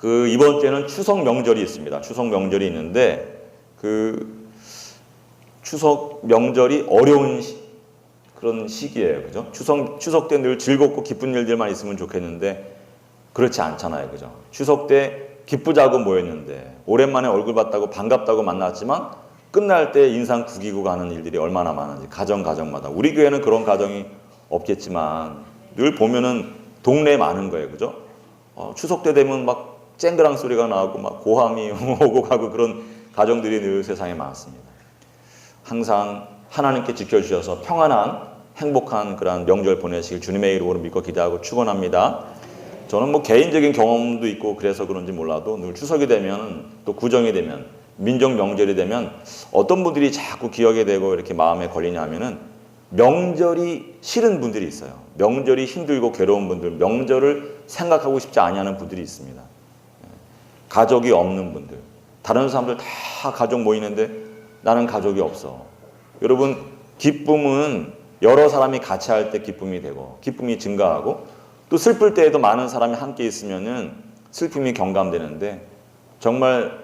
이번 주에는 추석 명절이 있습니다. 추석 명절이 있는데 추석 명절이 어려운 그런 시기예요. 그죠? 추석 때 늘 즐겁고 기쁜 일들만 있으면 좋겠는데 그렇지 않잖아요. 그죠? 추석 때 기쁘자고 모였는데 오랜만에 얼굴 봤다고 반갑다고 만났지만 끝날 때 인상 구기고 가는 일들이 얼마나 많은지 가정마다 우리 교회는 그런 가정이 없겠지만 늘 보면은 동네에 많은 거예요. 그죠? 추석 때 되면 막 쨍그랑 소리가 나고 막 고함이 오고 가고 그런 가정들이 늘 세상에 많습니다. 항상 하나님께 지켜주셔서 평안한 행복한 그런 명절 보내시길 주님의 이름으로 믿고 기도하고 축원합니다. 저는 뭐 개인적인 경험도 있고 그래서 그런지 몰라도 늘 추석이 되면 또 구정이 되면 민족 명절이 되면 어떤 분들이 자꾸 기억에 되고 이렇게 마음에 걸리냐 하면은 명절이 싫은 분들이 있어요. 명절이 힘들고 괴로운 분들, 명절을 생각하고 싶지 아니하는 분들이 있습니다. 가족이 없는 분들, 다른 사람들 다 가족 모이는데 나는 가족이 없어. 여러분, 기쁨은 여러 사람이 같이 할 때 기쁨이 되고 기쁨이 증가하고 또 슬플 때에도 많은 사람이 함께 있으면은 슬픔이 경감되는데 정말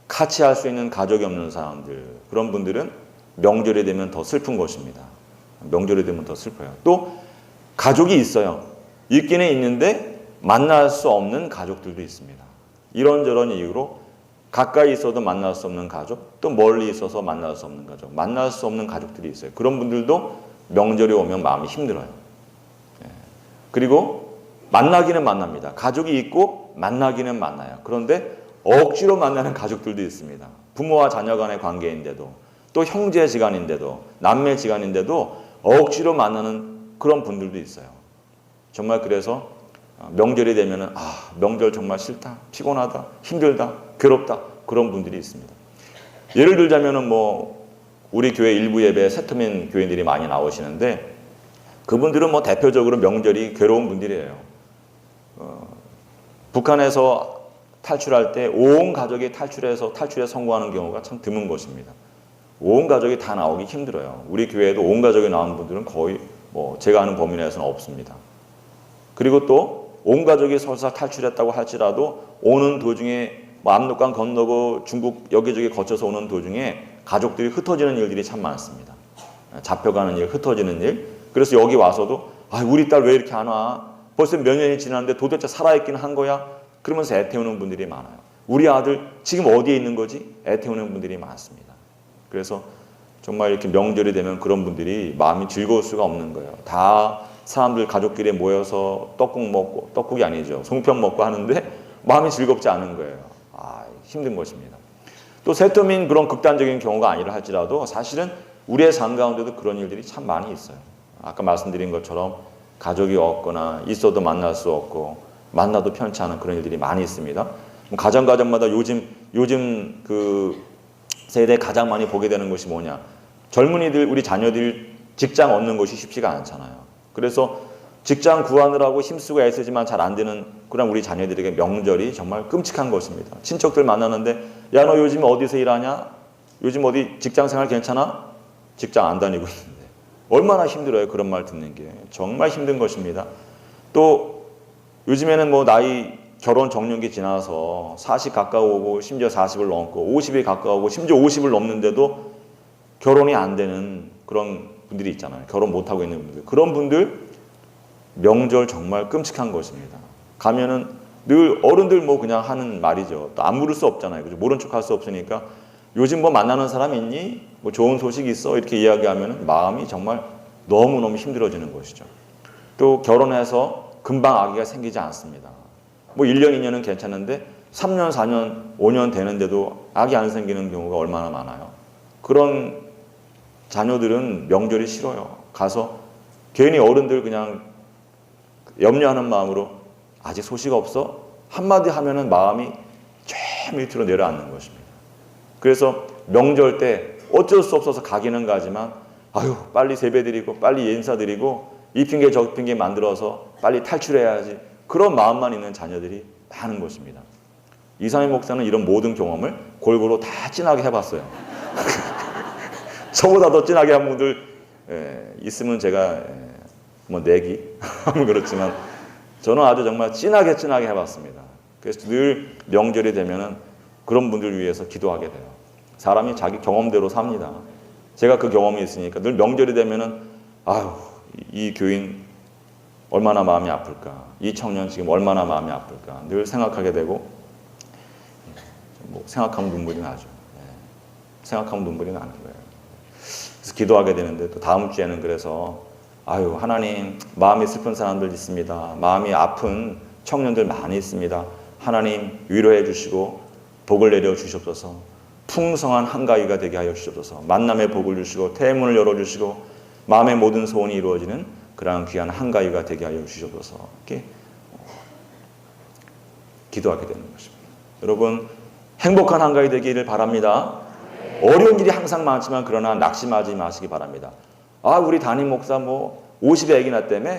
같이 할 수 있는 가족이 없는 사람들, 그런 분들은 명절이 되면 더 슬픈 것입니다. 명절이 되면 더 슬퍼요. 또 가족이 있어요. 있기는 있는데 만날 수 없는 가족들도 있습니다. 이런저런 이유로 가까이 있어도 만날 수 없는 가족, 또 멀리 있어서 만날 수 없는 가족, 만날 수 없는 가족들이 있어요. 그런 분들도 명절이 오면 마음이 힘들어요. 그리고 만나기는 만납니다. 가족이 있고 만나기는 만나요. 그런데 억지로 만나는 가족들도 있습니다. 부모와 자녀 간의 관계인데도 또 형제지간인데도 남매지간인데도 억지로 만나는 그런 분들도 있어요. 정말 그래서 명절이 되면은 명절 정말 싫다, 피곤하다, 힘들다, 괴롭다 그런 분들이 있습니다. 예를 들자면은 뭐 우리 교회 일부 예배에 세터민 교인들이 많이 나오시는데 그분들은 뭐 대표적으로 명절이 괴로운 분들이에요. 북한에서 탈출할 때 온 가족이 탈출에 성공하는 경우가 참 드문 것입니다. 온 가족이 다 나오기 힘들어요. 우리 교회에도 온 가족이 나오는 분들은 거의 뭐 제가 아는 범위 내에서는 없습니다. 그리고 또 온 가족이 설사 탈출했다고 할지라도 오는 도중에 뭐 압록강 건너고 중국 여기저기 거쳐서 오는 도중에 가족들이 흩어지는 일들이 참 많습니다. 잡혀가는 일, 흩어지는 일. 그래서 여기 와서도 우리 딸 왜 이렇게 안 와? 벌써 몇 년이 지났는데 도대체 살아있긴 한 거야? 그러면서 애태우는 분들이 많아요. 우리 아들 지금 어디에 있는 거지? 애태우는 분들이 많습니다. 그래서 정말 이렇게 명절이 되면 그런 분들이 마음이 즐거울 수가 없는 거예요. 다 사람들 가족끼리 모여서 떡국이 아니죠. 송편 먹고 하는데 마음이 즐겁지 않은 거예요. 힘든 것입니다. 또 세터민 그런 극단적인 경우가 아니라 할지라도 사실은 우리의 삶 가운데도 그런 일들이 참 많이 있어요. 아까 말씀드린 것처럼 가족이 없거나 있어도 만날 수 없고 만나도 편치 않은 그런 일들이 많이 있습니다. 가정마다 요즘 그 세대에 가장 많이 보게 되는 것이 뭐냐? 젊은이들, 우리 자녀들 직장 얻는 것이 쉽지가 않잖아요. 그래서 직장 구하느라고 힘쓰고 애쓰지만 잘 안 되는 그런 우리 자녀들에게 명절이 정말 끔찍한 것입니다. 친척들 만나는데 야, 너 요즘 어디서 일하냐? 요즘 어디 직장생활 괜찮아? 직장 안 다니고 있는데 얼마나 힘들어요. 그런 말 듣는 게 정말 힘든 것입니다. 또 요즘에는 뭐 결혼 정년기 지나서 40 가까우고 심지어 40을 넘고 50이 가까우고 심지어 50을 넘는데도 결혼이 안 되는 그런 분들이 있잖아요. 결혼 못하고 있는 분들. 그런 분들 명절 정말 끔찍한 것입니다. 가면은 늘 어른들 뭐 그냥 하는 말이죠. 또 안 물을 수 없잖아요. 그죠? 모른 척 할 수 없으니까 요즘 뭐 만나는 사람 있니? 뭐 좋은 소식 있어? 이렇게 이야기하면은 마음이 정말 너무너무 힘들어지는 것이죠. 또 결혼해서 금방 아기가 생기지 않습니다. 뭐 1년, 2년은 괜찮은데 3년, 4년, 5년 되는데도 아기 안 생기는 경우가 얼마나 많아요. 그런 자녀들은 명절이 싫어요. 가서 괜히 어른들 그냥 염려하는 마음으로 아직 소식 없어? 한마디 하면은 마음이 쫙 밑으로 내려앉는 것입니다. 그래서 명절 때 어쩔 수 없어서 가기는 가지만 빨리 세배드리고 빨리 인사드리고 이 핑계 저 핑계 만들어서 빨리 탈출해야지 그런 마음만 있는 자녀들이 많은 것입니다. 이상희 목사는 이런 모든 경험을 골고루 다 진하게 해봤어요. 저보다 더 진하게 한 분들 있으면 제가 뭐 내기 하면 그렇지만 저는 아주 정말 진하게 해봤습니다. 그래서 늘 명절이 되면은 그런 분들 위해서 기도하게 돼요. 사람이 자기 경험대로 삽니다. 제가 그 경험이 있으니까 늘 명절이 되면은 아유, 이 교인 얼마나 마음이 아플까, 이 청년 지금 얼마나 마음이 아플까 늘 생각하게 되고, 뭐 생각하면 눈물이 나죠. 생각하면 눈물이 나는 거예요. 그래서 기도하게 되는데, 또 다음 주에는 그래서 아유, 하나님, 마음이 슬픈 사람들 있습니다. 마음이 아픈 청년들 많이 있습니다. 하나님 위로해 주시고 복을 내려 주시옵소서. 풍성한 한가위가 되게 하여 주시옵소서. 만남의 복을 주시고 태문을 열어 주시고 마음의 모든 소원이 이루어지는 그러한 귀한 한가위가 되게 하여 주시옵소서. 이렇게 기도하게 되는 것입니다. 여러분, 행복한 한가위 되기를 바랍니다. 어려운 일이 항상 많지만 그러나 낙심하지 마시기 바랍니다. 아, 우리 담임 목사 뭐 50에 애기 낳았다며?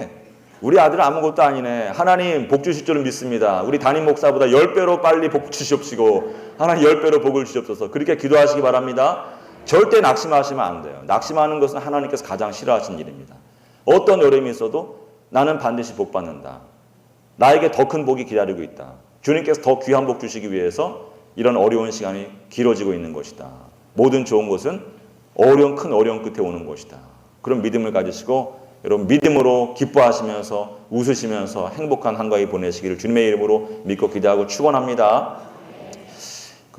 우리 아들 아무것도 아니네. 하나님 복 주실 줄은 믿습니다. 우리 담임 목사보다 10배로 빨리 복 주시옵시고 하나님 10배로 복을 주시옵소서. 그렇게 기도하시기 바랍니다. 절대 낙심하시면 안 돼요. 낙심하는 것은 하나님께서 가장 싫어하시는 일입니다. 어떤 어려움이 있어도 나는 반드시 복 받는다. 나에게 더 큰 복이 기다리고 있다. 주님께서 더 귀한 복 주시기 위해서 이런 어려운 시간이 길어지고 있는 것이다. 모든 좋은 것은 큰 어려움 끝에 오는 것이다. 그런 믿음을 가지시고 여러분 믿음으로 기뻐하시면서 웃으시면서 행복한 한가위 보내시기를 주님의 이름으로 믿고 기대하고 축원합니다.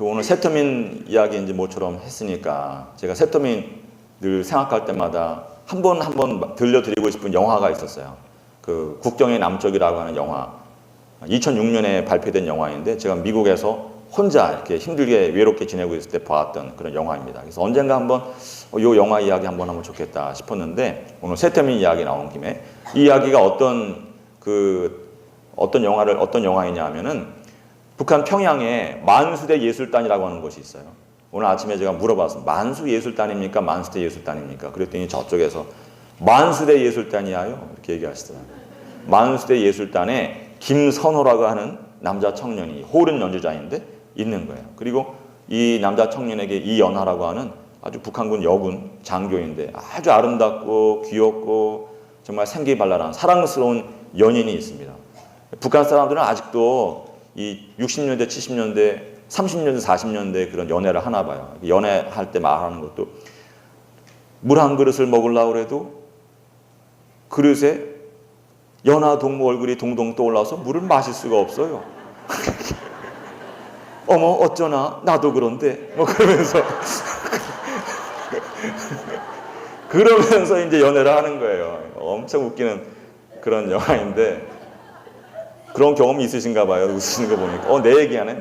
오늘 세터민 이야기 이제 모처럼 했으니까 제가 세터민 늘 생각할 때마다 한 번 들려드리고 싶은 영화가 있었어요. 그 국경의 남쪽이라고 하는 영화, 2006년에 발표된 영화인데 제가 미국에서 혼자 이렇게 힘들게 외롭게 지내고 있을 때 봤던 그런 영화입니다. 그래서 언젠가 한번 이 영화 이야기 한번 하면 좋겠다 싶었는데 오늘 세터민 이야기 나온 김에 이 이야기가 어떤 영화이냐 하면은 북한 평양에 만수대 예술단이라고 하는 곳이 있어요. 오늘 아침에 제가 물어봤어요. 만수예술단입니까? 만수대 예술단입니까? 그랬더니 저쪽에서 만수대 예술단이야요. 이렇게 얘기하시더라고요. 만수대 예술단에 김선호라고 하는 남자 청년이 호른 연주자인데 있는 거예요. 그리고 이 남자 청년에게 이연하라고 하는 아주 북한군 여군 장교인데 아주 아름답고 귀엽고 정말 생기발랄한 사랑스러운 연인이 있습니다. 북한 사람들은 아직도 이 60년대, 70년대, 30년대, 40년대 그런 연애를 하나 봐요. 연애할 때 말하는 것도 물 한 그릇을 먹으려고 해도 그릇에 연하 동무 얼굴이 동동 떠올라서 물을 마실 수가 없어요. 어머 어쩌나 나도 그런데 뭐 그러면서 이제 연애를 하는 거예요. 엄청 웃기는 그런 영화인데 그런 경험이 있으신가 봐요. 웃으시는 거 보니까 내 얘기하네.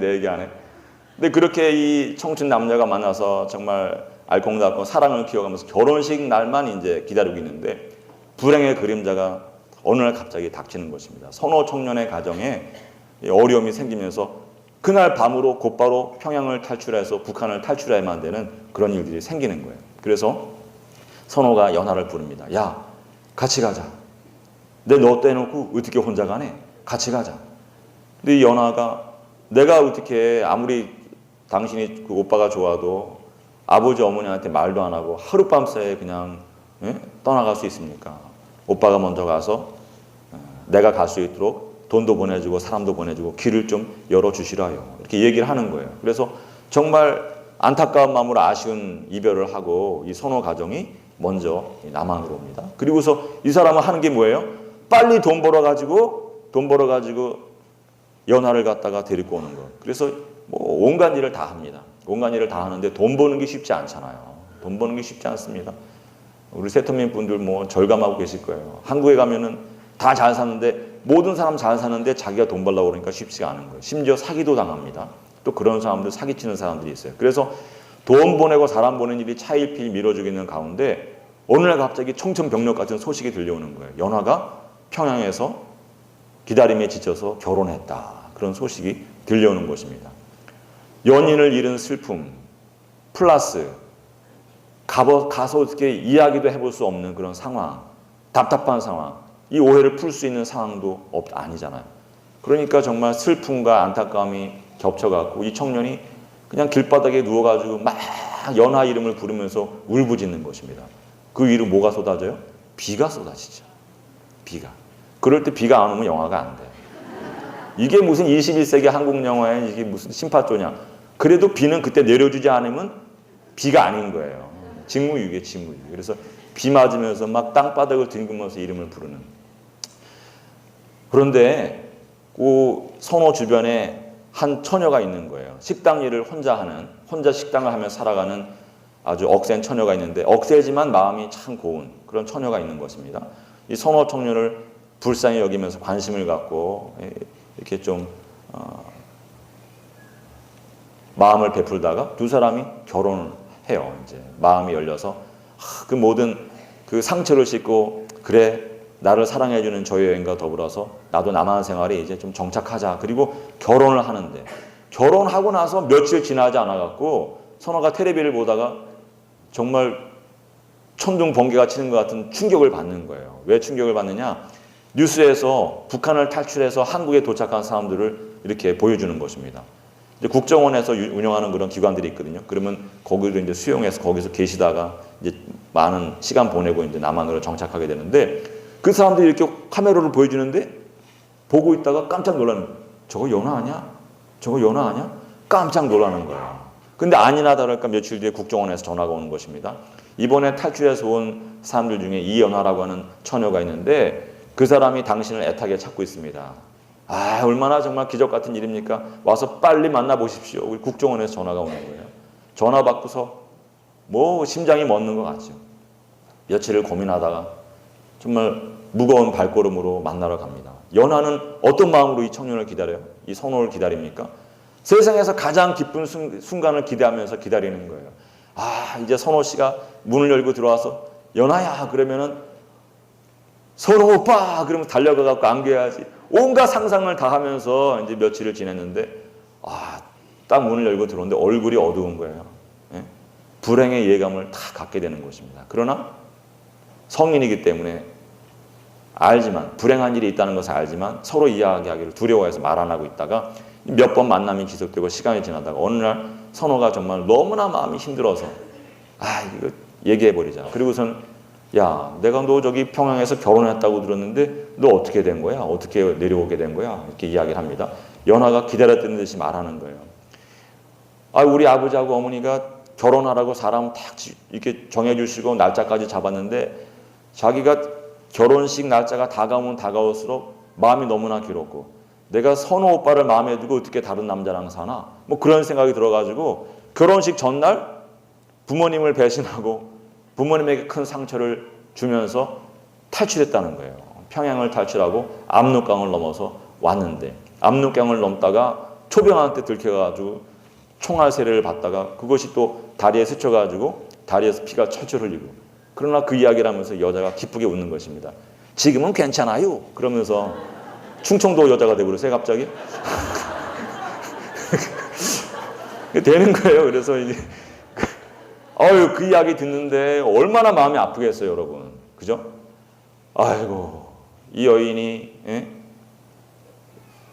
근데 그렇게 이 청춘 남녀가 만나서 정말 알콩달콩 사랑을 키워가면서 결혼식 날만 이제 기다리고 있는데 불행의 그림자가 어느 날 갑자기 닥치는 것입니다. 선호 청년의 가정에 어려움이 생기면서 그날 밤으로 곧바로 평양을 탈출해서 북한을 탈출해야만 되는 그런 일들이 생기는 거예요. 그래서 선호가 연하를 부릅니다. 야, 같이 가자. 내 너 떼놓고 어떻게 혼자 가네? 같이 가자. 근데 이 연하가 내가 어떻게 아무리 당신이 그 오빠가 좋아도 아버지 어머니한테 말도 안 하고 하룻밤 사이에 그냥 떠나갈 수 있습니까? 오빠가 먼저 가서 내가 갈 수 있도록 돈도 보내주고 사람도 보내주고 길을 좀 열어주시라요. 이렇게 얘기를 하는 거예요. 그래서 정말 안타까운 마음으로 아쉬운 이별을 하고 이 선호 가정이 먼저 남한으로 옵니다. 그리고서 이 사람은 하는 게 뭐예요? 빨리 돈 벌어가지고 연하를 갖다가 데리고 오는 거. 그래서 뭐 온갖 일을 다 합니다. 온갖 일을 다 하는데 돈 버는 게 쉽지 않잖아요. 돈 버는 게 쉽지 않습니다. 우리 세터민 분들 뭐 절감하고 계실 거예요. 한국에 가면은 다 잘 사는데 모든 사람 잘 사는데 자기가 돈 벌려고 그러니까 쉽지가 않은 거예요. 심지어 사기도 당합니다. 또 그런 사람들 사기치는 사람들이 있어요. 그래서 돈 보내고 사람 보낸 일이 차일피일 미뤄지고 있는 가운데 어느 날 갑자기 청천벽력 같은 소식이 들려오는 거예요. 연하가 평양에서 기다림에 지쳐서 결혼했다. 그런 소식이 들려오는 것입니다. 연인을 잃은 슬픔 플러스 가서 어떻게 이야기도 해볼 수 없는 그런 상황, 답답한 상황, 이 오해를 풀 수 있는 상황도 아니잖아요. 그러니까 정말 슬픔과 안타까움이 겹쳐갖고 이 청년이 그냥 길바닥에 누워가지고 막 연하 이름을 부르면서 울부짖는 것입니다. 그 위로 뭐가 쏟아져요? 비가 쏟아지죠. 비가. 그럴 때 비가 안 오면 영화가 안 돼요. 이게 무슨 21세기 한국 영화에 이게 무슨 심파조냐. 그래도 비는 그때 내려주지 않으면 비가 아닌 거예요. 직무유기에 직무유기. 그래서 비 맞으면서 막 땅바닥을 뒹구면서 이름을 부르는. 그런데 그 선호 주변에 한 처녀가 있는 거예요. 식당 일을 혼자 하는, 혼자 식당을 하며 살아가는 아주 억센 처녀가 있는데 억세지만 마음이 참 고운 그런 처녀가 있는 것입니다. 이 선호 청년을 불쌍히 여기면서 관심을 갖고 이렇게 좀 마음을 베풀다가 두 사람이 결혼을 해요. 이제 마음이 열려서 그 모든 그 상처를 싣고 그래 나를 사랑해주는 저 여인과 더불어서 나도 남한 생활에 이제 좀 정착하자. 그리고 결혼을 하는데 결혼하고 나서 며칠 지나지 않아갖고 선호가 텔레비를 보다가 정말 천둥 번개가 치는 것 같은 충격을 받는 거예요. 왜 충격을 받느냐? 뉴스에서 북한을 탈출해서 한국에 도착한 사람들을 이렇게 보여주는 것입니다. 이제 국정원에서 운영하는 그런 기관들이 있거든요. 그러면 거기를 이제 수용해서 거기서 계시다가 이제 많은 시간 보내고 이제 남한으로 정착하게 되는데 그 사람들이 이렇게 카메라를 보여주는데 보고 있다가 깜짝 놀라는 거예요. 저거 연하 아니야? 저거 연하 아니야? 깜짝 놀라는 거예요. 근데 아니나 다를까 며칠 뒤에 국정원에서 전화가 오는 것입니다. 이번에 탈출해서 온 사람들 중에 이연하라고 하는 처녀가 있는데 그 사람이 당신을 애타게 찾고 있습니다. 아, 얼마나 정말 기적 같은 일입니까? 와서 빨리 만나보십시오. 우리 국정원에서 전화가 오는 거예요. 전화 받고서 뭐 심장이 멎는 것 같죠. 며칠을 고민하다가 정말 무거운 발걸음으로 만나러 갑니다. 연하는 어떤 마음으로 이 청년을 기다려요? 이 선호를 기다립니까? 세상에서 가장 기쁜 순간을 기대하면서 기다리는 거예요. 아, 이제 선호 씨가 문을 열고 들어와서 연하야 그러면은 선호 오빠 그러면 달려가 갖고 안겨야지. 온갖 상상을 다 하면서 이제 며칠을 지냈는데 딱 문을 열고 들어오는데 얼굴이 어두운 거예요. 예? 불행의 예감을 다 갖게 되는 것입니다. 그러나 성인이기 때문에 알지만 불행한 일이 있다는 것을 알지만 서로 이야기하기를 두려워해서 말 안 하고 있다가 몇 번 만남이 지속되고 시간이 지나다가 어느 날 선호가 정말 너무나 마음이 힘들어서 이거 얘기해버리자. 그리고선 야, 내가 너 저기 평양에서 결혼했다고 들었는데 너 어떻게 된 거야? 어떻게 내려오게 된 거야? 이렇게 이야기를 합니다. 연하가 기다렸던 듯이 말하는 거예요. 우리 아버지하고 어머니가 결혼하라고 사람 딱 이렇게 정해주시고 날짜까지 잡았는데 자기가 결혼식 날짜가 다가오면 다가올수록 마음이 너무나 괴롭고 내가 선호 오빠를 마음에 두고 어떻게 다른 남자랑 사나? 뭐 그런 생각이 들어가지고 결혼식 전날 부모님을 배신하고 부모님에게 큰 상처를 주면서 탈출했다는 거예요. 평양을 탈출하고 압록강을 넘어서 왔는데 압록강을 넘다가 초병한테 들켜가지고 총알 세례를 받다가 그것이 또 다리에 스쳐가지고 다리에서 피가 철철 흘리고 그러나 그 이야기를 하면서 여자가 기쁘게 웃는 것입니다. 지금은 괜찮아요. 그러면서 충청도 여자가 되버렸어요 갑자기. 되는 거예요. 그래서 이제 그 이야기 듣는데 얼마나 마음이 아프겠어요 여러분. 그죠? 아이고 이 여인이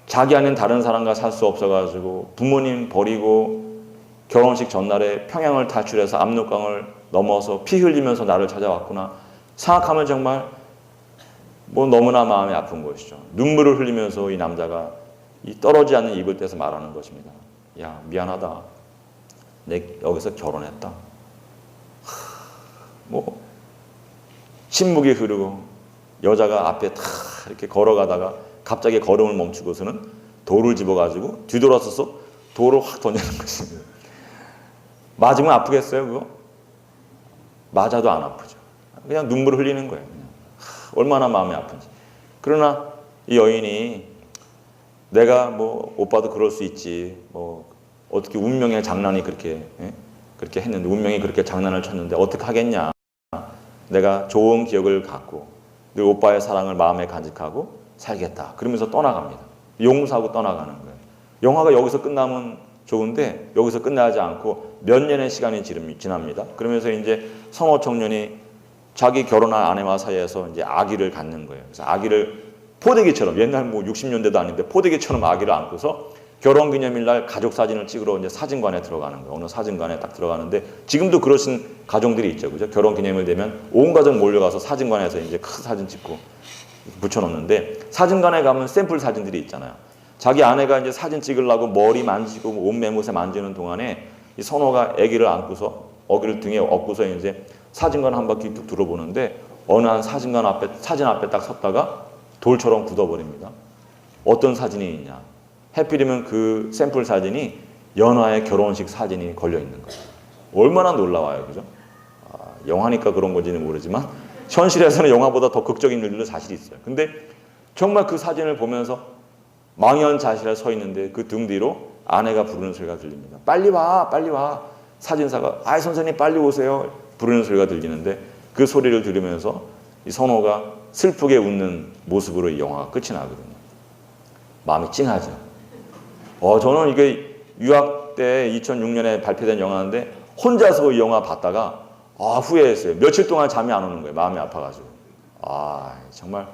자기 아닌 다른 사람과 살 수 없어가지고 부모님 버리고 결혼식 전날에 평양을 탈출해서 압록강을 넘어서 피 흘리면서 나를 찾아왔구나 생각하면 정말 뭐 너무나 마음이 아픈 것이죠. 눈물을 흘리면서 이 남자가 이 떨어지지 않는 입을 떼서 말하는 것입니다. 야, 미안하다. 내 여기서 결혼했다. 뭐 침묵이 흐르고 여자가 앞에 탁 이렇게 걸어가다가 갑자기 걸음을 멈추고서는 돌을 집어가지고 뒤돌아서서 돌을 확 던지는 것입니다. 맞으면 아프겠어요 그거? 맞아도 안 아프죠. 그냥 눈물을 흘리는 거예요. 그냥. 얼마나 마음이 아픈지. 그러나 이 여인이 내가 뭐 오빠도 그럴 수 있지 뭐 어떻게 운명의 장난이 그렇게 했는데 운명이 그렇게 장난을 쳤는데 어떻게 하겠냐. 내가 좋은 기억을 갖고 늘 오빠의 사랑을 마음에 간직하고 살겠다. 그러면서 떠나갑니다. 용서하고 떠나가는 거예요. 영화가 여기서 끝나면 좋은데 여기서 끝나지 않고 몇 년의 시간이 지납니다. 그러면서 이제 선호 청년이 자기 결혼한 아내와 사이에서 이제 아기를 갖는 거예요. 그래서 아기를 포대기처럼 옛날 뭐 60년대도 아닌데 포대기처럼 아기를 안고서 결혼기념일날 가족 사진을 찍으러 이제 사진관에 들어가는 거예요. 어느 사진관에 딱 들어가는데 지금도 그러신 가정들이 있죠, 그죠? 결혼기념일 되면 온 가족 몰려가서 사진관에서 이제 큰 사진 찍고 붙여놓는데 사진관에 가면 샘플 사진들이 있잖아요. 자기 아내가 이제 사진 찍으려고 머리 만지고 옷 매무새 만지는 동안에 이 선호가 아기를 안고서 어기를 등에 업고서 이제 사진관 한 바퀴 쭉 둘러보는데 어느 한 사진 앞에 딱 섰다가 돌처럼 굳어버립니다. 어떤 사진이 있냐? 해필이면 그 샘플 사진이 연하의 결혼식 사진이 걸려 있는 거예요. 얼마나 놀라워요, 그죠? 영화니까 그런 건지는 모르지만 현실에서는 영화보다 더 극적인 일들도 사실 있어요. 근데 정말 그 사진을 보면서 망연자실하게 서 있는데 그 등 뒤로 아내가 부르는 소리가 들립니다. 빨리 와, 빨리 와. 사진사가 아이 선생님 빨리 오세요. 부르는 소리가 들리는데 그 소리를 들으면서 이 선호가 슬프게 웃는 모습으로 이 영화가 끝이 나거든요. 마음이 찡하죠. 저는 이게 유학 때 2006년에 발표된 영화인데 혼자서 이 영화 봤다가 후회했어요. 며칠 동안 잠이 안 오는 거예요. 마음이 아파가지고. 정말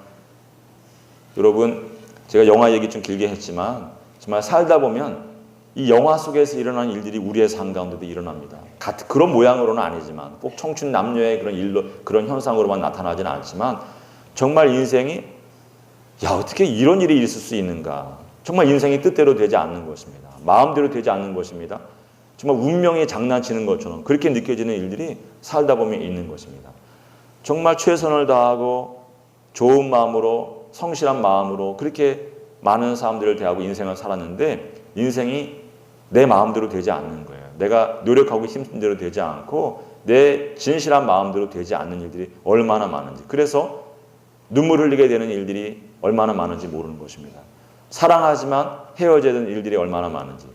여러분 제가 영화 얘기 좀 길게 했지만 정말 살다 보면 이 영화 속에서 일어나는 일들이 우리의 삶 가운데도 일어납니다. 그런 모양으로는 아니지만 꼭 청춘 남녀의 그런 일로 그런 현상으로만 나타나지는 않지만 정말 인생이 어떻게 이런 일이 있을 수 있는가. 정말 인생이 뜻대로 되지 않는 것입니다. 마음대로 되지 않는 것입니다. 정말 운명이 장난치는 것처럼 그렇게 느껴지는 일들이 살다 보면 있는 것입니다. 정말 최선을 다하고 좋은 마음으로 성실한 마음으로 그렇게 많은 사람들을 대하고 인생을 살았는데 인생이 내 마음대로 되지 않는 거예요. 내가 노력하고 힘쓴 대로 되지 않고 내 진실한 마음대로 되지 않는 일들이 얼마나 많은지. 그래서 눈물 흘리게 되는 일들이 얼마나 많은지 모르는 것입니다. 사랑하지만 헤어져야 되는 일들이 얼마나 많은지.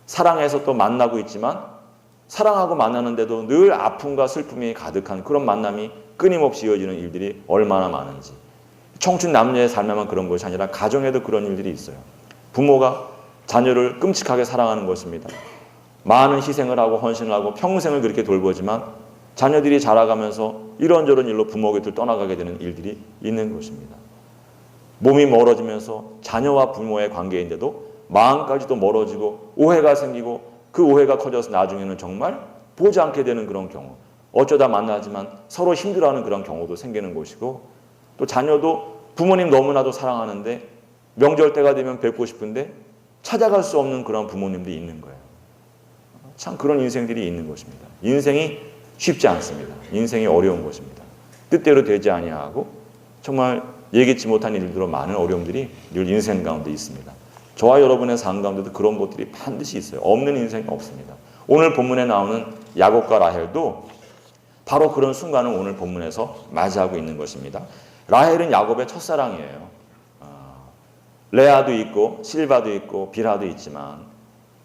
사랑해서 또 만나고 있지만 사랑하고 만나는데도 늘 아픔과 슬픔이 가득한 그런 만남이 끊임없이 이어지는 일들이 얼마나 많은지. 청춘 남녀의 삶에만 그런 것이 아니라 가정에도 그런 일들이 있어요. 부모가 자녀를 끔찍하게 사랑하는 것입니다. 많은 희생을 하고 헌신을 하고 평생을 그렇게 돌보지만 자녀들이 자라가면서 이런저런 일로 부모 곁을 떠나가게 되는 일들이 있는 것입니다. 몸이 멀어지면서 자녀와 부모의 관계인데도 마음까지도 멀어지고 오해가 생기고 그 오해가 커져서 나중에는 정말 보지 않게 되는 그런 경우, 어쩌다 만나지만 서로 힘들어하는 그런 경우도 생기는 것이고, 또 자녀도 부모님 너무나도 사랑하는데 명절 때가 되면 뵙고 싶은데 찾아갈 수 없는 그런 부모님들이 있는 거예요. 참 그런 인생들이 있는 것입니다. 인생이 쉽지 않습니다. 인생이 어려운 것입니다. 뜻대로 되지 아니하고 정말 예기치 못한 일들로 많은 어려움들이 늘 인생 가운데 있습니다. 저와 여러분의 삶 가운데도 그런 것들이 반드시 있어요. 없는 인생이 없습니다. 오늘 본문에 나오는 야곱과 라헬도 바로 그런 순간을 오늘 본문에서 맞이하고 있는 것입니다. 라헬은 야곱의 첫사랑이에요. 레아도 있고 실바도 있고 비라도 있지만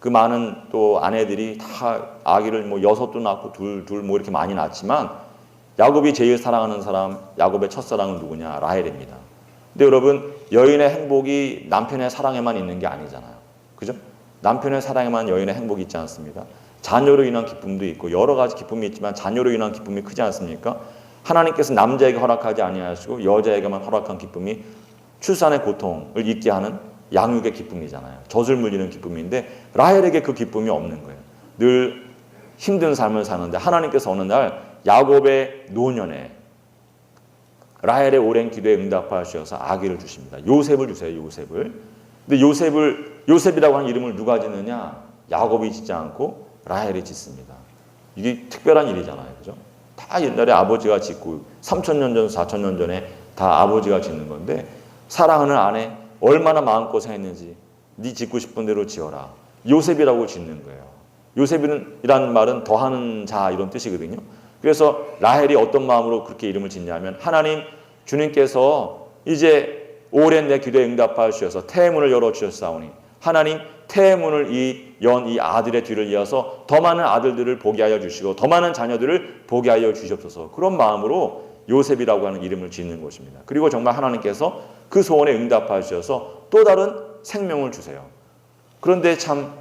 그 많은 또 아내들이 다 아기를 6도 낳고 둘 이렇게 많이 낳지만 야곱이 제일 사랑하는 사람, 야곱의 첫사랑은 누구냐? 라헬입니다. 근데 여러분, 여인의 행복이 남편의 사랑에만 있는 게 아니잖아요. 그죠? 남편의 사랑에만 여인의 행복이 있지 않습니다. 자녀로 인한 기쁨도 있고 여러 가지 기쁨이 있지만 자녀로 인한 기쁨이 크지 않습니까? 하나님께서 남자에게 허락하지 아니하시고 여자에게만 허락한 기쁨이 출산의 고통을 잊게 하는 양육의 기쁨이잖아요. 젖을 물리는 기쁨인데 라헬에게 그 기쁨이 없는 거예요. 늘 힘든 삶을 사는데 하나님께서 어느 날 야곱의 노년에 라헬의 오랜 기도에 응답하셔서 아기를 주십니다. 요셉을 주세요. 요셉을. 근데 요셉이라고 하는 이름을 누가 짓느냐? 야곱이 짓지 않고 라헬이 짓습니다. 이게 특별한 일이잖아요. 그죠? 다 옛날에 아버지가 짓고 3,000년 전, 4,000년 전에 다 아버지가 짓는 건데 사랑하는 아내 얼마나 마음고생했는지 네 짓고 싶은 대로 지어라. 요셉이라고 짓는 거예요. 요셉이라는 말은 더하는 자 이런 뜻이거든요. 그래서 라헬이 어떤 마음으로 그렇게 이름을 짓냐면 하나님 주님께서 이제 오랜 내 기도에 응답하셔서 태문을 열어주셨사오니 하나님 태문을 이 아들의 뒤를 이어서 더 많은 아들들을 보게 하여 주시고 더 많은 자녀들을 보게 하여 주시옵소서. 그런 마음으로 요셉이라고 하는 이름을 짓는 것입니다. 그리고 정말 하나님께서 그 소원에 응답하셔서 또 다른 생명을 주세요. 그런데 참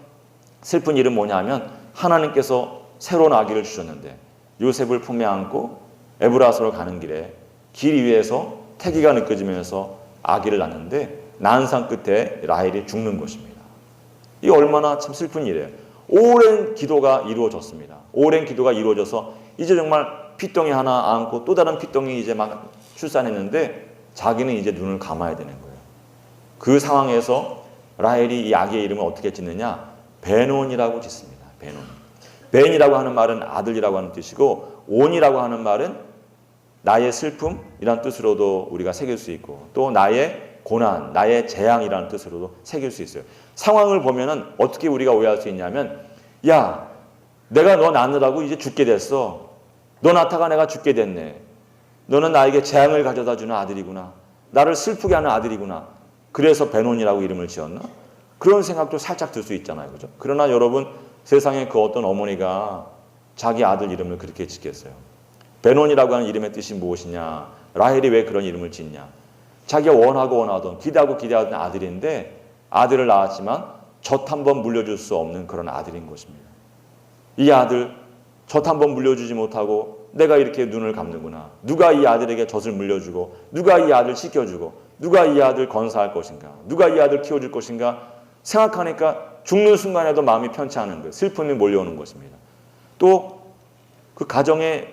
슬픈 일은 뭐냐면 하나님께서 새로운 아기를 주셨는데 요셉을 품에 안고 에브라스로 가는 길에 길 위에서 태기가 느껴지면서 아기를 낳는데 난상 끝에 라헬이 죽는 것입니다. 이 얼마나 참 슬픈 일이에요. 오랜 기도가 이루어졌습니다. 오랜 기도가 이루어져서 이제 정말 피덩이 하나 안고 또 다른 피덩이 이제 막 출산했는데 자기는 이제 눈을 감아야 되는 거예요. 그 상황에서 라헬이 이 아기의 이름을 어떻게 짓느냐? 베논이라고 짓습니다. 베논. 벤이라고 하는 말은 아들이라고 하는 뜻이고, 온이라고 하는 말은 나의 슬픔이란 뜻으로도 우리가 새길 수 있고, 또 나의 고난, 나의 재앙이라는 뜻으로도 새길 수 있어요. 상황을 보면은 어떻게 우리가 오해할 수 있냐면, 야, 내가 너 낳느라고 이제 죽게 됐어. 너 낳다가 내가 죽게 됐네. 너는 나에게 재앙을 가져다 주는 아들이구나. 나를 슬프게 하는 아들이구나. 그래서 베논이라고 이름을 지었나? 그런 생각도 살짝 들 수 있잖아요. 그죠? 그러나 여러분, 세상에 그 어떤 어머니가 자기 아들 이름을 그렇게 짓겠어요. 베논이라고 하는 이름의 뜻이 무엇이냐? 라헬이 왜 그런 이름을 짓냐? 자기가 원하던 기대하던 아들인데, 아들을 낳았지만 젖 한 번 물려줄 수 없는 그런 아들인 것입니다. 이 아들 젖 한 번 물려주지 못하고 내가 이렇게 눈을 감는구나. 누가 이 아들에게 젖을 물려주고, 누가 이 아들 씻겨주고, 누가 이 아들 건사할 것인가, 누가 이 아들 키워줄 것인가 생각하니까 죽는 순간에도 마음이 편치 않은 거예요. 슬픔이 몰려오는 것입니다. 또 그 가정에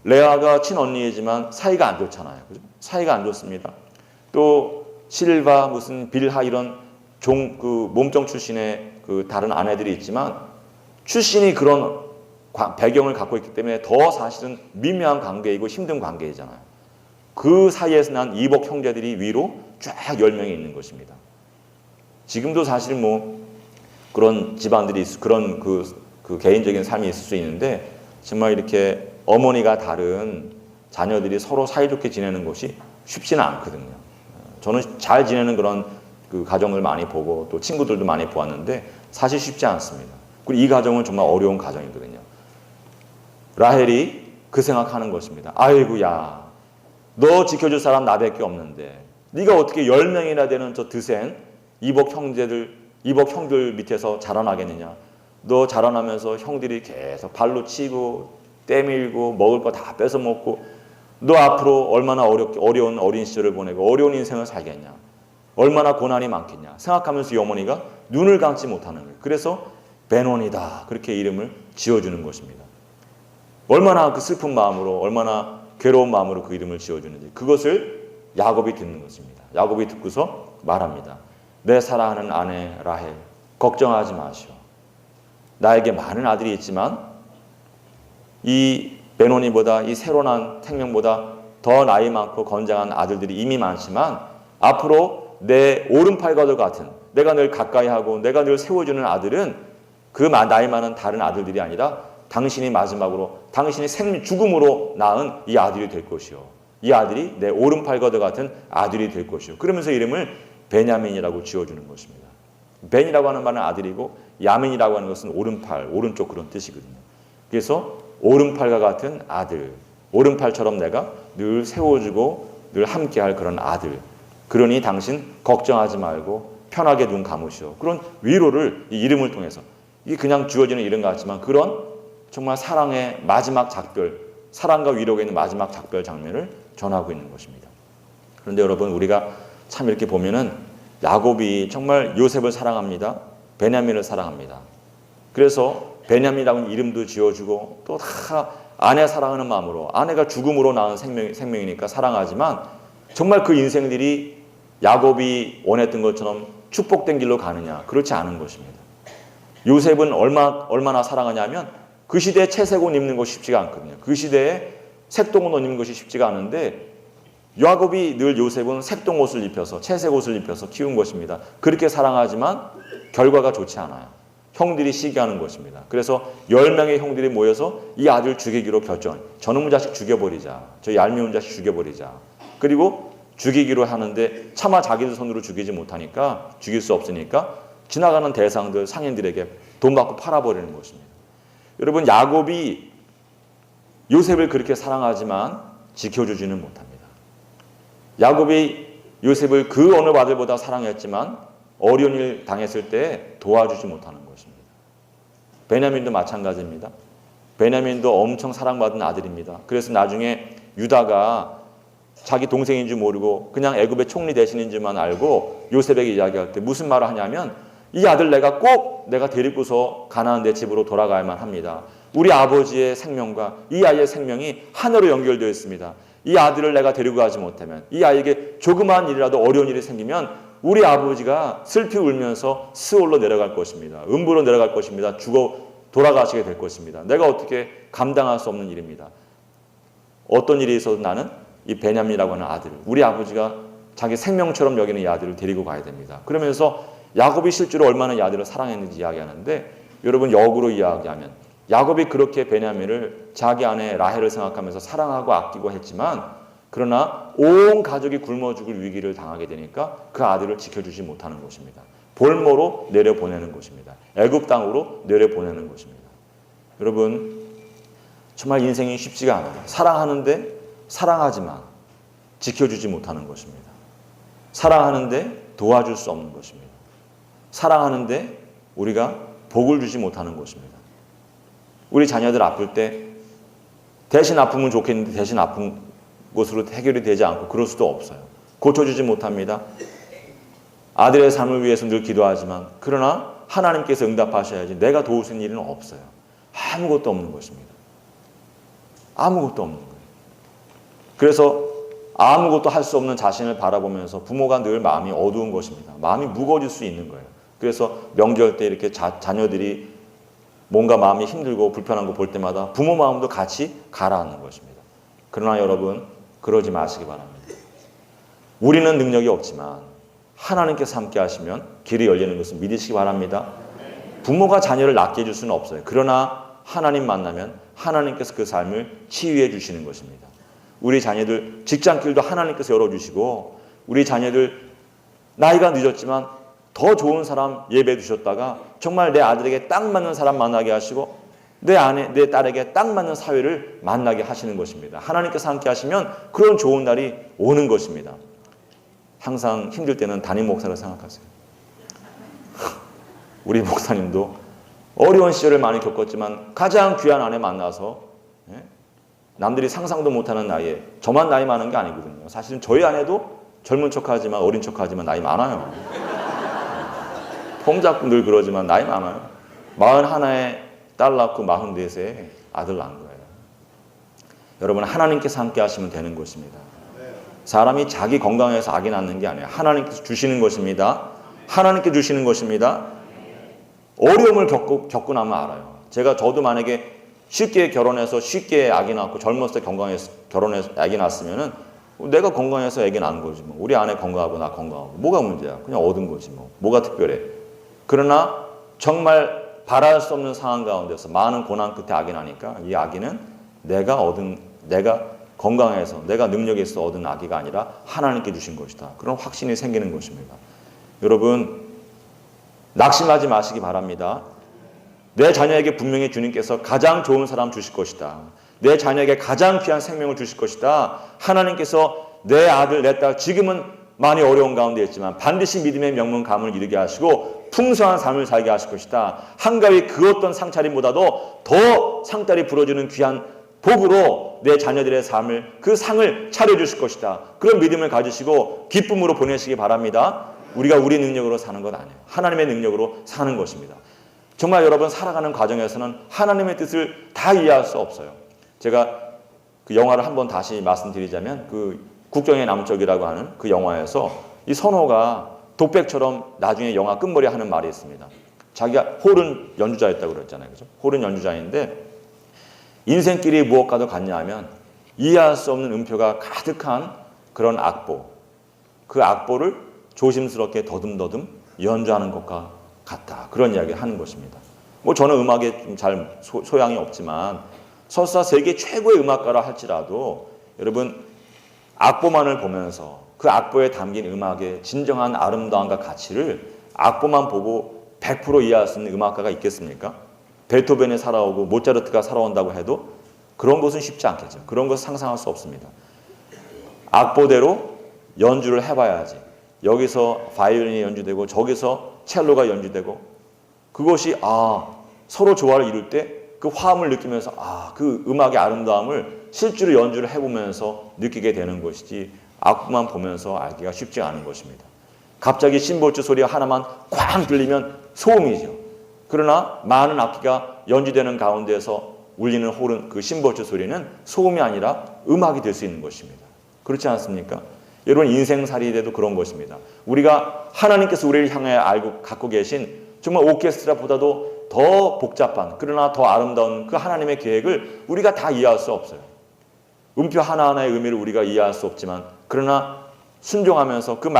레아가 친언니이지만 사이가 안 좋잖아요. 그죠? 사이가 안 좋습니다. 또 실바, 무슨 빌하 이런 몸종 출신의 그 다른 아내들이 있지만 출신이 그런 배경을 갖고 있기 때문에 더 사실은 미묘한 관계이고 힘든 관계이잖아요. 그 사이에서 난 이복 형제들이 위로 쫙 10명이 있는 것입니다. 지금도 사실 뭐 그런 집안들이 그런 그 개인적인 삶이 있을 수 있는데, 정말 이렇게 어머니가 다른 자녀들이 서로 사이좋게 지내는 것이 쉽지는 않거든요. 저는 잘 지내는 그런 그 가정을 많이 보고 또 친구들도 많이 보았는데 사실 쉽지 않습니다. 그리고 이 가정은 정말 어려운 가정이거든요. 라헬이 그 생각하는 것입니다. 아이고야, 너 지켜줄 사람 나밖에 없는데 네가 어떻게 10명이나 되는 저 드센 이복 형들 밑에서 자라나겠느냐. 너 자라나면서 형들이 계속 발로 치고 때밀고 먹을 거 다 뺏어 먹고, 너 앞으로 얼마나 어려운 어린 시절을 보내고 어려운 인생을 살겠냐. 얼마나 고난이 많겠냐 생각하면서 이 어머니가 눈을 감지 못하는 거예요. 그래서 베논이다 그렇게 이름을 지어주는 것입니다. 얼마나 그 슬픈 마음으로, 얼마나 괴로운 마음으로 그 이름을 지어주는지 그것을 야곱이 듣는 것입니다. 야곱이 듣고서 말합니다. 내 사랑하는 아내 라헬, 걱정하지 마시오. 나에게 많은 아들이 있지만 이 베논이보다, 이 새로 난 생명보다 더 나이 많고 건장한 아들들이 이미 많지만 앞으로 내 오른팔과도 같은, 내가 늘 가까이 하고 내가 늘 세워주는 아들은 그 나이 많은 다른 아들들이 아니라 당신이 마지막으로, 당신이 죽음으로 낳은 이 아들이 될 것이요. 이 아들이 내 오른팔과도 같은 아들이 될 것이요. 그러면서 이름을 베냐민이라고 지어주는 것입니다. 벤이라고 하는 말은 아들이고 야민이라고 하는 것은 오른팔, 오른쪽 그런 뜻이거든요. 그래서 오른팔과 같은 아들, 오른팔처럼 내가 늘 세워주고 늘 함께할 그런 아들. 그러니 당신 걱정하지 말고 편하게 눈 감으시오. 그런 위로를 이 이름을 통해서, 이게 그냥 주어지는 이름 같지만 그런 정말 사랑의 마지막 작별, 사랑과 위로가 있는 마지막 작별 장면을 전하고 있는 것입니다. 그런데 여러분, 우리가 참 이렇게 보면은 야곱이 정말 요셉을 사랑합니다. 베냐민을 사랑합니다. 그래서 베냐민이라고 하는 이름도 지어주고 또 다 아내 사랑하는 마음으로, 아내가 죽음으로 낳은 생명이니까 사랑하지만 정말 그 인생들이 야곱이 원했던 것처럼 축복된 길로 가느냐? 그렇지 않은 것입니다. 요셉은 얼마나 사랑하냐면 그 시대에 채색 옷 입는 것이 쉽지가 않거든요. 그 시대에 색동 옷 입는 것이 쉽지가 않은데 야곱이 늘 요셉은 색동 옷을 입혀서, 채색 옷을 입혀서 키운 것입니다. 그렇게 사랑하지만 결과가 좋지 않아요. 형들이 시기하는 것입니다. 그래서 10명의 형들이 모여서 이 아들 죽이기로 결정. 저놈의 자식 죽여버리자. 저 얄미운 자식 죽여버리자. 그리고 죽이기로 하는데 차마 자기들 손으로 죽이지 못하니까, 죽일 수 없으니까 지나가는 대상들, 상인들에게 돈 받고 팔아버리는 것입니다. 여러분, 야곱이 요셉을 그렇게 사랑하지만 지켜주지는 못합니다. 야곱이 요셉을 그 어느 아들보다 사랑했지만 어려운 일 당했을 때 도와주지 못하는 것입니다. 베냐민도 마찬가지입니다. 베냐민도 엄청 사랑받은 아들입니다. 그래서 나중에 유다가 자기 동생인 줄 모르고 그냥 애굽의 총리 대신인 줄만 알고 요셉에게 이야기할 때 무슨 말을 하냐면, 이 아들 내가 데리고서 가나안 내 집으로 돌아가야만 합니다. 우리 아버지의 생명과 이 아이의 생명이 하늘로 연결되어 있습니다. 이 아들을 내가 데리고 가지 못하면, 이 아이에게 조그마한 일이라도 어려운 일이 생기면 우리 아버지가 슬피 울면서 스올로 내려갈 것입니다. 음부로 내려갈 것입니다. 죽어 돌아가시게 될 것입니다. 내가 어떻게 감당할 수 없는 일입니다. 어떤 일이 있어도 나는 이 베냐민이라고 하는 아들, 우리 아버지가 자기 생명처럼 여기는 이 아들을 데리고 가야 됩니다. 그러면서 야곱이 실제로 얼마나 이 아들을 사랑했는지 이야기하는데, 여러분 역으로 이야기하면 야곱이 그렇게 베냐민을 자기 아내 라헬을 생각하면서 사랑하고 아끼고 했지만, 그러나 온 가족이 굶어 죽을 위기를 당하게 되니까 그 아들을 지켜주지 못하는 것입니다. 볼모로 내려보내는 것입니다. 애굽 땅으로 내려보내는 것입니다. 여러분 정말 인생이 쉽지가 않아요. 사랑하는데 사랑하지만 지켜주지 못하는 것입니다. 사랑하는데 도와줄 수 없는 것입니다. 사랑하는데 우리가 복을 주지 못하는 것입니다. 우리 자녀들 아플 때 대신 아프면 좋겠는데 대신 아픈 것으로 해결이 되지 않고 그럴 수도 없어요. 고쳐주지 못합니다. 아들의 삶을 위해서 늘 기도하지만 그러나 하나님께서 응답하셔야지 내가 도울 수 있는 일은 없어요. 아무것도 없는 것입니다. 아무것도 없는 거예요. 그래서 아무것도 할 수 없는 자신을 바라보면서 부모가 늘 마음이 어두운 것입니다. 마음이 무거워질 수 있는 거예요. 그래서 명절 때 이렇게 자녀들이 뭔가 마음이 힘들고 불편한 거 볼 때마다 부모 마음도 같이 가라앉는 것입니다. 그러나 여러분 그러지 마시기 바랍니다. 우리는 능력이 없지만 하나님께서 함께 하시면 길이 열리는 것을 믿으시기 바랍니다. 부모가 자녀를 낫게 해줄 수는 없어요. 그러나 하나님 만나면 하나님께서 그 삶을 치유해 주시는 것입니다. 우리 자녀들 직장길도 하나님께서 열어주시고, 우리 자녀들 나이가 늦었지만 더 좋은 사람 예배해 주셨다가 정말 내 아들에게 딱 맞는 사람 만나게 하시고 내 딸에게 딱 맞는 사회를 만나게 하시는 것입니다. 하나님께서 함께 하시면 그런 좋은 날이 오는 것입니다. 항상 힘들 때는 담임 목사를 생각하세요. 우리 목사님도 어려운 시절을 많이 겪었지만 가장 귀한 아내 만나서 남들이 상상도 못하는 나이에, 저만 나이 많은 게 아니거든요. 사실은 저희 아내도 젊은 척하지만 어린 척하지만 나이 많아요. 폼 잡고 늘 그러지만 나이 많아요. 41에 딸 낳고 44세 아들 낳은 거예요. 여러분 하나님께서 함께 하시면 되는 것입니다. 사람이 자기 건강해서 아기 낳는 게 아니에요. 하나님께서 주시는 것입니다. 하나님께 주시는 것입니다. 어려움을 겪고 나면 알아요. 저도 만약에 쉽게 결혼해서 쉽게 아기 낳고 젊었을 때 건강해서 결혼해서 아기 낳았으면은 내가 건강해서 아기 낳은 거지 뭐. 우리 아내 건강하고 나 건강하고 뭐가 문제야? 그냥 얻은 거지 뭐. 뭐가 특별해? 그러나 정말 바랄 수 없는 상황 가운데서 많은 고난 끝에 아기 나니까 이 아기는 내가 건강해서 내가 능력이 있어 얻은 아기가 아니라 하나님께 주신 것이다. 그런 확신이 생기는 것입니다. 여러분 낙심하지 마시기 바랍니다. 내 자녀에게 분명히 주님께서 가장 좋은 사람 주실 것이다. 내 자녀에게 가장 귀한 생명을 주실 것이다. 하나님께서 내 아들, 내 딸 지금은 많이 어려운 가운데 있지만 반드시 믿음의 명문 가문을 이루게 하시고 풍성한 삶을 살게 하실 것이다. 한가위 그 어떤 상차림보다도 더 상다리 불어주는 귀한 복으로 내 자녀들의 삶을, 그 상을 차려주실 것이다. 그런 믿음을 가지시고 기쁨으로 보내시기 바랍니다. 우리가 우리 능력으로 사는 것 아니에요. 하나님의 능력으로 사는 것입니다. 정말 여러분 살아가는 과정에서는 하나님의 뜻을 다 이해할 수 없어요. 제가 그 영화를 한번 다시 말씀드리자면 그 국경의 남쪽이라고 하는 그 영화에서 이 선호가 독백처럼 나중에 영화 끝머리 하는 말이 있습니다. 자기가 홀은 연주자였다고 그랬잖아요. 그죠? 홀은 연주자인데 인생길이 무엇과도 같냐 하면 이해할 수 없는 음표가 가득한 그런 악보, 그 악보를 조심스럽게 더듬더듬 연주하는 것과 같다. 그런 이야기를 하는 것입니다. 뭐 저는 음악에 좀 잘 소양이 없지만 설사 세계 최고의 음악가라 할지라도 여러분 악보만을 보면서 그 악보에 담긴 음악의 진정한 아름다움과 가치를 악보만 보고 100% 이해할 수 있는 음악가가 있겠습니까? 베토벤이 살아오고 모차르트가 살아온다고 해도 그런 것은 쉽지 않겠죠. 그런 것은 상상할 수 없습니다. 악보대로 연주를 해봐야지. 여기서 바이올린이 연주되고 저기서 첼로가 연주되고 그것이 서로 조화를 이룰 때 그 화음을 느끼면서 그 음악의 아름다움을 실제로 연주를 해보면서 느끼게 되는 것이지 악보만 보면서 알기가 쉽지 않은 것입니다. 갑자기 심볼트 소리 하나만 쾅 들리면 소음이죠. 그러나 많은 악기가 연주되는 가운데서 울리는 홀은 그 심볼트 소리는 소음이 아니라 음악이 될 수 있는 것입니다. 그렇지 않습니까? 여러분 인생살이에도 그런 것입니다. 우리가 하나님께서 우리를 향해 알고 갖고 계신 정말 오케스트라보다도 더 복잡한 그러나 더 아름다운 그 하나님의 계획을 우리가 다 이해할 수 없어요. 음표 하나하나의 의미를 우리가 이해할 수 없지만 그러나 순종하면서 그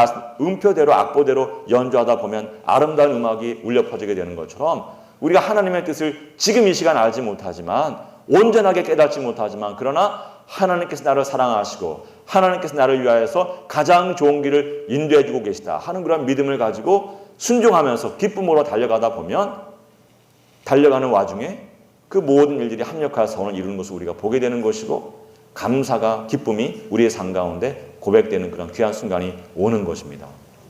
음표대로 악보대로 연주하다 보면 아름다운 음악이 울려 퍼지게 되는 것처럼 우리가 하나님의 뜻을 지금 이 시간 알지 못하지만 온전하게 깨닫지 못하지만 그러나 하나님께서 나를 사랑하시고 하나님께서 나를 위하여서 가장 좋은 길을 인도해 주고 계시다 하는 그런 믿음을 가지고 순종하면서 기쁨으로 달려가다 보면 달려가는 와중에 그 모든 일들이 합력하여 선을 이루는 것을 우리가 보게 되는 것이고 감사가 기쁨이 우리의 삶 가운데 고백되는 그런 귀한 순간이 오는 것입니다.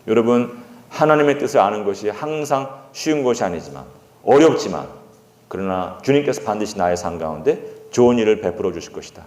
여러분 하나님의 뜻을 아는 것이 항상 쉬운 것이 아니지만 어렵지만 그러나 주님께서 반드시 나의 삶 가운데 좋은 일을 베풀어 주실 것이다.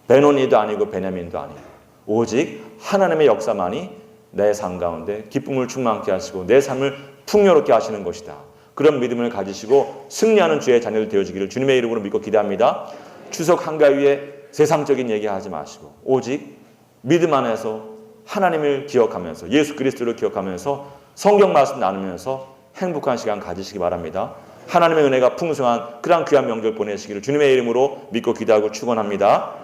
베노니도 아니고 베냐민도 아니고 오직 하나님의 역사만이 내 삶 가운데 기쁨을 충만케 하시고 내 삶을 풍요롭게 하시는 것이다. 그런 믿음을 가지시고 승리하는 주의 자녀들 되어지기를 주님의 이름으로 믿고 기도합니다. 추석 한가위에 세상적인 얘기하지 마시고 오직 믿음 안에서 하나님을 기억하면서 예수 그리스도를 기억하면서 성경 말씀 나누면서 행복한 시간 가지시기 바랍니다. 하나님의 은혜가 풍성한 그런 귀한 명절 보내시기를 주님의 이름으로 믿고 기도하고 축원합니다.